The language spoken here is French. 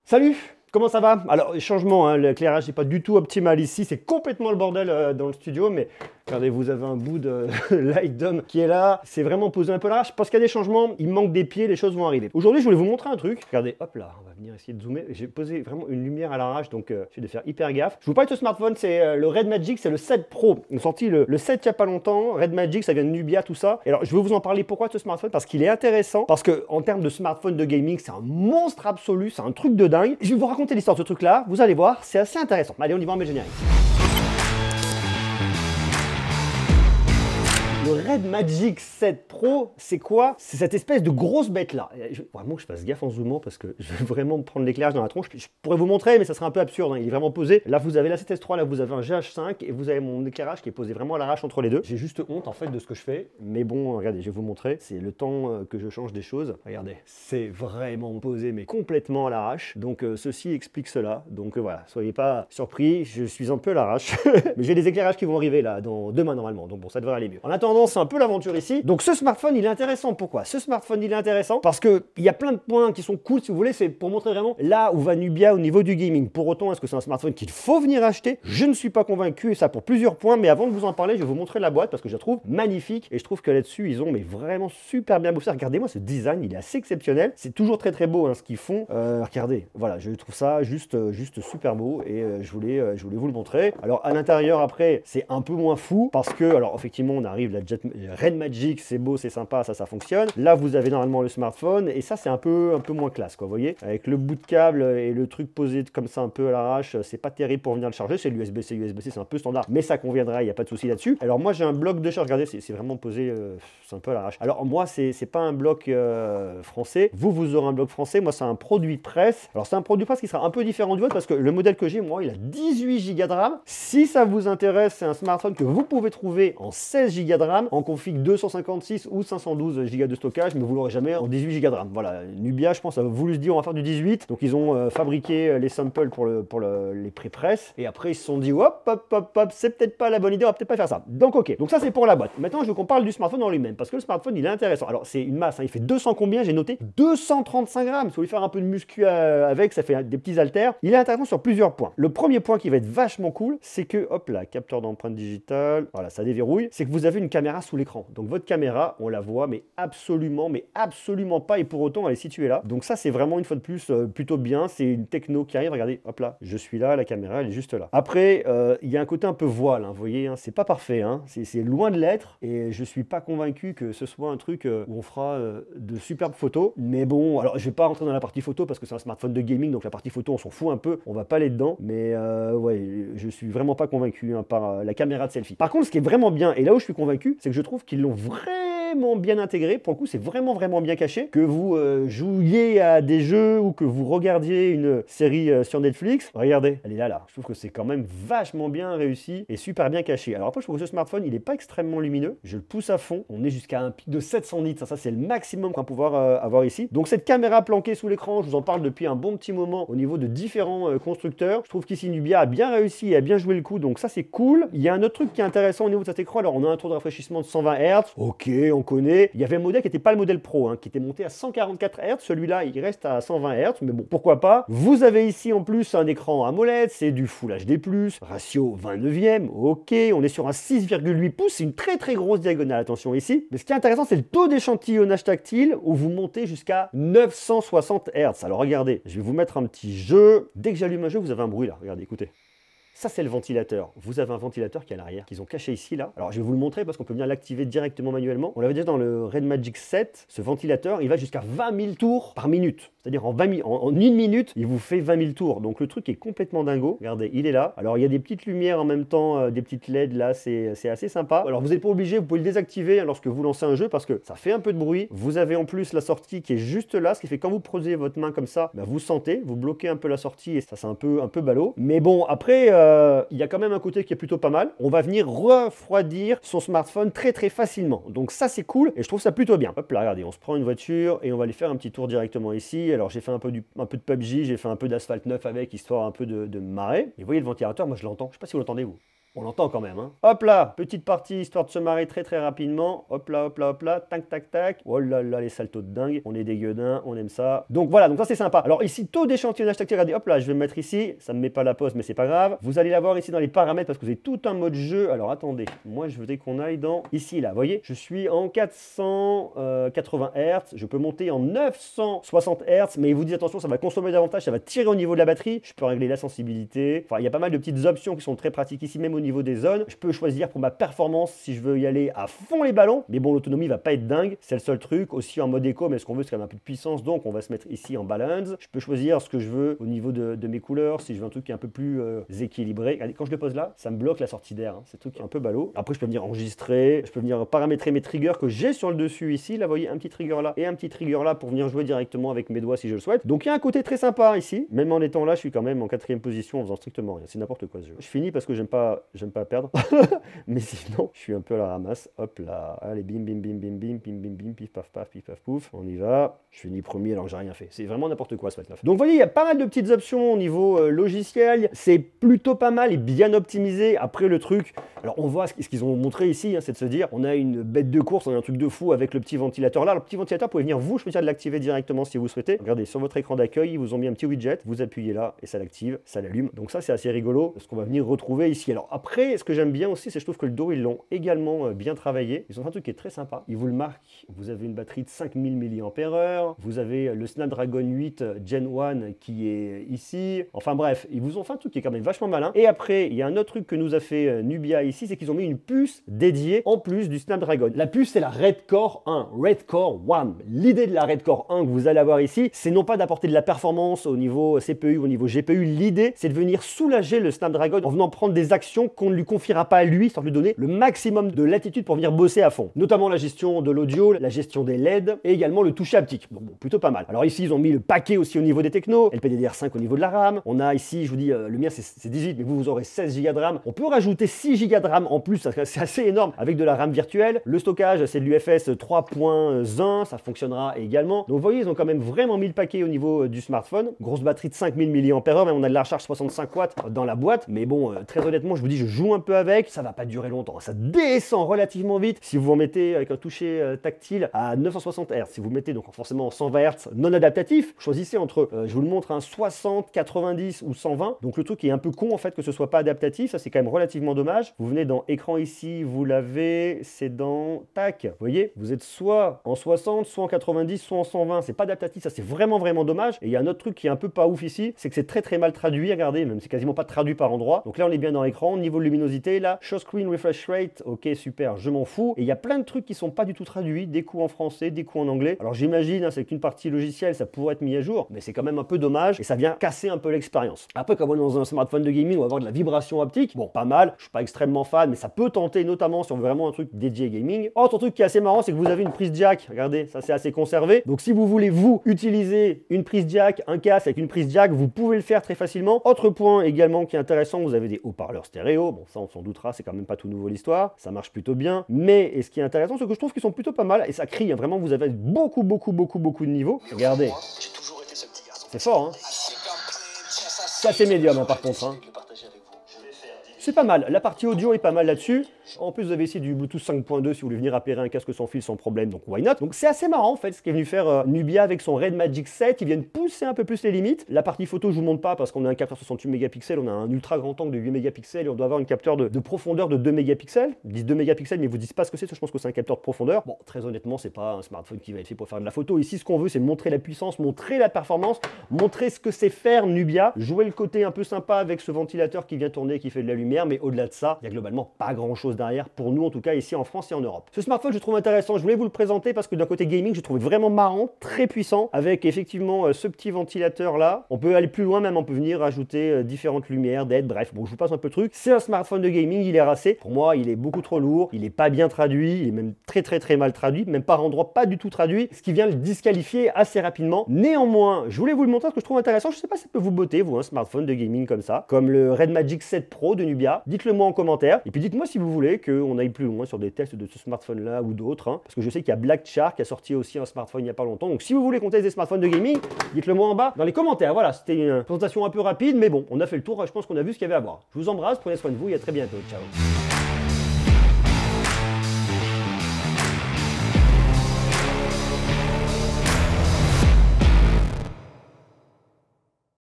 Salut, comment ça va? Alors, changement, hein, l'éclairage n'est pas du tout optimal ici, c'est complètement le bordel dans le studio, mais regardez, vous avez un bout de light dome qui est là, c'est vraiment posé un peu large, parce qu'il y a des changements, il manque des pieds, les choses vont arriver. Aujourd'hui, je voulais vous montrer un truc, regardez, hop là, on va venir essayer de zoomer, j'ai posé vraiment une lumière à l'arrache, donc je vais faire hyper gaffe. Je vous parle de ce smartphone, c'est le Red Magic, c'est le 7 Pro, ils ont sorti le 7 il n'y a pas longtemps, Red Magic, ça vient de Nubia, tout ça. Et alors, je vais vous en parler pourquoi de ce smartphone, parce qu'il est intéressant, parce que en termes de smartphone de gaming, c'est un monstre absolu, c'est un truc de dingue. Je vais vous raconter l'histoire de ce truc-là, vous allez voir, c'est assez intéressant. Allez, on y va, on met le générique. Le Red Magic 7 Pro, c'est quoi? C'est cette espèce de grosse bête là. Vraiment que je fasse gaffe en zoomant parce que je vais vraiment me prendre l'éclairage dans la tronche. Je pourrais vous montrer, mais ça serait un peu absurde, hein. Il est vraiment posé. Là, vous avez la 7S3, là, vous avez un GH5 et vous avez mon éclairage qui est posé vraiment à l'arrache entre les deux. J'ai juste honte en fait de ce que je fais. Mais bon, regardez, je vais vous montrer. C'est le temps que je change des choses. Regardez, c'est vraiment posé, mais complètement à l'arrache. Donc, ceci explique cela. Donc, voilà, soyez pas surpris. Je suis un peu à l'arrache. Mais j'ai des éclairages qui vont arriver là, dans demain normalement. Donc, bon, ça devrait aller mieux. En attendant, c'est un peu l'aventure ici. Donc ce smartphone, il est intéressant. Pourquoi? Ce smartphone, il est intéressant parce que il y a plein de points qui sont cool, si vous voulez. C'est pour montrer vraiment là où va Nubia au niveau du gaming. Pour autant, est-ce que c'est un smartphone qu'il faut venir acheter? Je ne suis pas convaincu, et ça pour plusieurs points. Mais avant de vous en parler, je vais vous montrer la boîte parce que je la trouve magnifique. Et je trouve que là-dessus, ils ont mais vraiment super bien bossé. Regardez-moi ce design, il est assez exceptionnel. C'est toujours très très beau, hein, ce qu'ils font. Regardez, voilà, je trouve ça juste super beau. Et je voulais vous le montrer. Alors à l'intérieur, après, c'est un peu moins fou parce que, alors effectivement, on arrive la Red Magic, c'est beau, c'est sympa, ça fonctionne. Là, vous avez normalement le smartphone et ça, c'est un peu moins classe, quoi, vous voyez. Avec le bout de câble et le truc posé comme ça un peu à l'arrache, c'est pas terrible pour venir le charger. C'est l'USB-C, USB-C, c'est un peu standard, mais ça conviendra, il n'y a pas de souci là-dessus. Alors moi, j'ai un bloc de charge, regardez, c'est vraiment posé, c'est un peu à l'arrache. Alors moi, c'est pas un bloc français. Vous aurez un bloc français. Moi, c'est un produit presse. Alors c'est un produit presse qui sera un peu différent du vôtre parce que le modèle que j'ai, moi, il a 18 Go de RAM. Si ça vous intéresse, c'est un smartphone que vous pouvez trouver en 16 Go de RAM, en config 256 ou 512 Go de stockage, mais vous l'aurez jamais en 18 Go de RAM. Voilà, Nubia, je pense, a voulu se dire on va faire du 18. Donc ils ont fabriqué les samples pour les pré-press. Et après, ils se sont dit hop, c'est peut-être pas la bonne idée, on va peut-être pas faire ça. Donc ok, donc ça c'est pour la boîte. Maintenant, je veux qu'on parle du smartphone en lui-même, parce que le smartphone, il est intéressant. Alors c'est une masse, hein, il fait 200 combien? J'ai noté 235 grammes. Si vous voulez faire un peu de muscu avec, ça fait des petits haltères. Il est intéressant sur plusieurs points. Le premier point qui va être vachement cool, c'est que, hop là, capteur d'empreinte digitale, voilà, ça déverrouille, c'est que vous avez une caméra sous l'écran. Donc votre caméra, on la voit, mais absolument pas, et pour autant, elle est située là. Donc ça, c'est vraiment, une fois de plus, plutôt bien. C'est une techno qui arrive, regardez, hop là, je suis là, la caméra, elle est juste là. Après, il y a un côté un peu voile, hein, vous voyez, hein, c'est pas parfait, hein, c'est loin de l'être, et je suis pas convaincu que ce soit un truc où on fera de superbes photos. Mais bon, alors je vais pas rentrer dans la partie photo parce que c'est un smartphone de gaming, donc la partie photo, on s'en fout un peu, on va pas aller dedans. Mais ouais, je suis vraiment pas convaincu, hein, par la caméra de selfie. Par contre, ce qui est vraiment bien, et là où je suis convaincu, c'est que je trouve qu'ils l'ont vraiment bien intégré. Pour le coup, c'est vraiment bien caché. Que vous jouiez à des jeux ou que vous regardiez une série sur Netflix, regardez, elle est là. Je trouve que c'est quand même vachement bien réussi et super bien caché. Alors après, je trouve que ce smartphone, il n'est pas extrêmement lumineux. Je le pousse à fond. On est jusqu'à un pic de 700 nits. Ça c'est le maximum qu'on va pouvoir avoir ici. Donc cette caméra planquée sous l'écran, je vous en parle depuis un bon petit moment au niveau de différents constructeurs. Je trouve qu'ici Nubia a bien réussi et a bien joué le coup. Donc ça, c'est cool. Il y a un autre truc qui est intéressant au niveau de cet écran. Alors on a un taux de rafraîchissement de 120 Hz. Ok, on connaît. Il y avait un modèle qui n'était pas le modèle Pro, hein, qui était monté à 144 Hz. Celui-là, il reste à 120 Hz. Mais bon, pourquoi pas. Vous avez ici en plus un écran AMOLED. C'est du Full HD+, ratio 29e. Ok, on est sur un 6,8 pouces. C'est une très grosse diagonale. Attention ici. Mais ce qui est intéressant, c'est le taux d'échantillonnage tactile où vous montez jusqu'à 960 Hz. Alors regardez, je vais vous mettre un petit jeu. Dès que j'allume un jeu, vous avez un bruit là. Regardez, écoutez. Ça, c'est le ventilateur. Vous avez un ventilateur qui est à l'arrière, qu'ils ont caché ici, là. Alors, je vais vous le montrer parce qu'on peut venir l'activer directement manuellement. On l'avait déjà dans le Red Magic 7. Ce ventilateur, il va jusqu'à 20 000 tours par minute. C'est-à-dire en une minute, il vous fait 20 000 tours. Donc, le truc est complètement dingo. Regardez, il est là. Alors, il y a des petites lumières en même temps, des petites LED, là. C'est assez sympa. Alors, vous n'êtes pas obligé, vous pouvez le désactiver lorsque vous lancez un jeu parce que ça fait un peu de bruit. Vous avez en plus la sortie qui est juste là, ce qui fait que quand vous posez votre main comme ça, bah, vous sentez, vous bloquez un peu la sortie et ça, c'est un peu ballot. Mais bon, après, il y a quand même un côté qui est plutôt pas mal. On va venir refroidir son smartphone très facilement. Donc ça, c'est cool et je trouve ça plutôt bien. Hop là, regardez, on se prend une voiture et on va aller faire un petit tour directement ici. Alors j'ai fait un peu de PUBG, j'ai fait un peu d'Asphalt 9 avec, histoire un peu de me marrer. Et vous voyez le ventilateur, moi je l'entends. Je sais pas si vous l'entendez vous. On l'entend quand même, hein. Hop là, petite partie histoire de se marrer très très rapidement. Hop là, hop là, hop là, tac tac tac. Oh là là, les saltos de dingue. On est des gueudins, on aime ça. Donc voilà, donc ça c'est sympa. Alors ici, taux d'échantillonnage tactile, regardez, hop là, je vais me mettre ici. Ça me met pas la pause, mais c'est pas grave. Vous allez la voir ici dans les paramètres parce que vous avez tout un mode jeu. Alors attendez, moi je voudrais qu'on aille dans ici là. Vous voyez, je suis en 480 Hz. Je peux monter en 960 Hz, mais il vous dit attention, ça va consommer davantage, ça va tirer au niveau de la batterie. Je peux régler la sensibilité. Enfin, il y a pas mal de petites options qui sont très pratiques ici, même au niveau des zones. Je peux choisir pour ma performance si je veux y aller à fond les ballons, mais bon, l'autonomie va pas être dingue. C'est le seul truc. Aussi en mode éco, mais ce qu'on veut, c'est quand même un peu de puissance, donc on va se mettre ici en balance. Je peux choisir ce que je veux au niveau de mes couleurs, si je veux un truc qui est un peu plus équilibré. Regardez, quand je le pose là, ça me bloque la sortie d'air. Hein. C'est un truc qui est un peu ballot. Après, je peux venir enregistrer, je peux venir paramétrer mes triggers que j'ai sur le dessus ici. Là, vous voyez, un petit trigger là et un petit trigger là pour venir jouer directement avec mes doigts si je le souhaite. Donc il y a un côté très sympa ici. Même en étant là, je suis quand même en 4e position en faisant strictement rien. C'est n'importe quoi ce jeu. Je finis parce que j'aime pas perdre. Mais sinon, je suis un peu à la ramasse. Hop là. Allez, bim, bim, bim, bim, bim, bim, bim, bim, pif, paf, paf, pif, paf, pouf. On y va. Je finis premier alors que j'ai rien fait. C'est vraiment n'importe quoi ce fait là. Donc vous voyez, il y a pas mal de petites options au niveau logiciel. C'est plutôt pas mal et bien optimisé. Après le truc, alors on voit ce qu'ils ont montré ici, hein, c'est de se dire, on a une bête de course, on a un truc de fou avec le petit ventilateur là. Le petit ventilateur, vous pouvez venir vous choisir de l'activer directement si vous souhaitez. Regardez, sur votre écran d'accueil, ils vous ont mis un petit widget. Vous appuyez là et ça l'active, ça l'allume. Donc ça, c'est assez rigolo, ce qu'on va venir retrouver ici. Alors après, ce que j'aime bien aussi, c'est que je trouve que le dos, ils l'ont également bien travaillé. Ils ont fait un truc qui est très sympa. Ils vous le marquent. Vous avez une batterie de 5000 mAh. Vous avez le Snapdragon 8 Gen 1 qui est ici. Enfin bref, ils vous ont fait un truc qui est quand même vachement malin. Et après, il y a un autre truc que nous a fait Nubia ici, c'est qu'ils ont mis une puce dédiée en plus du Snapdragon. La puce, c'est la Red Core 1. Red Core 1. L'idée de la Red Core 1 que vous allez avoir ici, c'est non pas d'apporter de la performance au niveau CPU, au niveau GPU. L'idée, c'est de venir soulager le Snapdragon en venant prendre des actions qu'on ne lui confiera pas à lui, sans lui donner le maximum de latitude pour venir bosser à fond. Notamment la gestion de l'audio, la gestion des LED et également le toucher haptique. Bon, plutôt pas mal. Alors ici, ils ont mis le paquet aussi au niveau des technos, LPDDR5 au niveau de la RAM. On a ici, je vous dis, le mien c'est 18, mais vous aurez 16 Go de RAM. On peut rajouter 6 Go de RAM en plus, c'est assez énorme avec de la RAM virtuelle. Le stockage, c'est de l'UFS 3.1, ça fonctionnera également. Donc vous voyez, ils ont quand même vraiment mis le paquet au niveau du smartphone. Grosse batterie de 5000 mAh, même on a de la recharge 65 watts dans la boîte. Mais bon, très honnêtement, je vous dis, je joue un peu avec, ça va pas durer longtemps. Ça descend relativement vite. Si vous en mettez avec un toucher tactile à 960 Hz, si vous mettez donc forcément 120 Hz non adaptatif, choisissez entre, je vous le montre, 60, 90 ou 120. Donc le truc est un peu con en fait que ce soit pas adaptatif, ça c'est quand même relativement dommage. Vous venez dans écran ici, vous l'avez, c'est dans tac. Vous voyez, vous êtes soit en 60, soit en 90, soit en 120. C'est pas adaptatif, ça c'est vraiment dommage. Et il y a un autre truc qui est un peu pas ouf ici, c'est que c'est très mal traduit. Regardez, même c'est quasiment pas traduit par endroit. Donc là on est bien dans l'écran, niveau de luminosité, là, show screen refresh rate, ok super, je m'en fous. Et il y a plein de trucs qui sont pas du tout traduits, des coups en français, des coups en anglais. Alors j'imagine, hein, c'est qu'une partie logicielle, ça pourrait être mis à jour, mais c'est quand même un peu dommage et ça vient casser un peu l'expérience. Après, comme on est dans un smartphone de gaming, on va avoir de la vibration optique. Bon, pas mal, je suis pas extrêmement fan, mais ça peut tenter, notamment si on veut vraiment un truc dédié gaming. Autre truc qui est assez marrant, c'est que vous avez une prise jack. Regardez, ça c'est assez conservé. Donc si vous voulez vous utiliser une prise jack, un casque avec une prise jack, vous pouvez le faire très facilement. Autre point également qui est intéressant, vous avez des haut-parleurs stéréo. Bon, ça on s'en doutera, c'est quand même pas tout nouveau l'histoire. Ça marche plutôt bien. Mais et ce qui est intéressant, c'est que je trouve qu'ils sont plutôt pas mal et ça crie. Hein, vraiment, vous avez beaucoup de niveaux. Regardez. C'est fort, hein. C'est assez médium, hein, par contre. Hein. C'est pas mal. La partie audio est pas mal là-dessus. En plus, vous avez ici du Bluetooth 5.2 si vous voulez venir appairer un casque sans fil sans problème, donc why not. Donc c'est assez marrant en fait ce qu'est venu faire Nubia avec son Red Magic 7. Ils viennent pousser un peu plus les limites. La partie photo, je vous montre pas parce qu'on a un capteur 68 mégapixels, on a un ultra grand angle de 8 mégapixels et on doit avoir un capteur de profondeur de 2 mégapixels. Ils disent 2 mégapixels, mais ils vous disent pas ce que c'est, je pense que c'est un capteur de profondeur. Bon, très honnêtement, c'est pas un smartphone qui va être fait pour faire de la photo. Ici, ce qu'on veut, c'est montrer la puissance, montrer la performance, montrer ce que c'est faire Nubia, jouer le côté un peu sympa avec ce ventilateur qui vient tourner, qui fait de la lumière, mais au-delà de ça, il y a globalement pas grand-chose derrière pour nous, en tout cas ici en France et en Europe. Ce smartphone, je trouve intéressant. Je voulais vous le présenter parce que d'un côté gaming, je trouve vraiment marrant, très puissant, avec effectivement ce petit ventilateur là. On peut aller plus loin même, on peut venir ajouter différentes lumières, LED, bref. Bon, je vous passe un peu le truc. C'est un smartphone de gaming, il est racé. Pour moi, il est beaucoup trop lourd, il est pas bien traduit, il est même très mal traduit, même par endroit pas du tout traduit, ce qui vient le disqualifier assez rapidement. Néanmoins, je voulais vous le montrer parce que je trouve intéressant. Je sais pas si ça peut vous botter, vous, un smartphone de gaming comme ça, comme le Red Magic 7 Pro de Nubia. Dites-le moi en commentaire et puis dites-moi si vous voulez voulez qu'on aille plus loin sur des tests de ce smartphone-là ou d'autres, hein, parce que je sais qu'il y a Black Shark qui a sorti aussi un smartphone il n'y a pas longtemps. Donc si vous voulez qu'on teste des smartphones de gaming, dites-le moi en bas dans les commentaires. Voilà, c'était une présentation un peu rapide, mais bon, on a fait le tour, je pense qu'on a vu ce qu'il y avait à voir. Je vous embrasse, prenez soin de vous et à très bientôt. Ciao.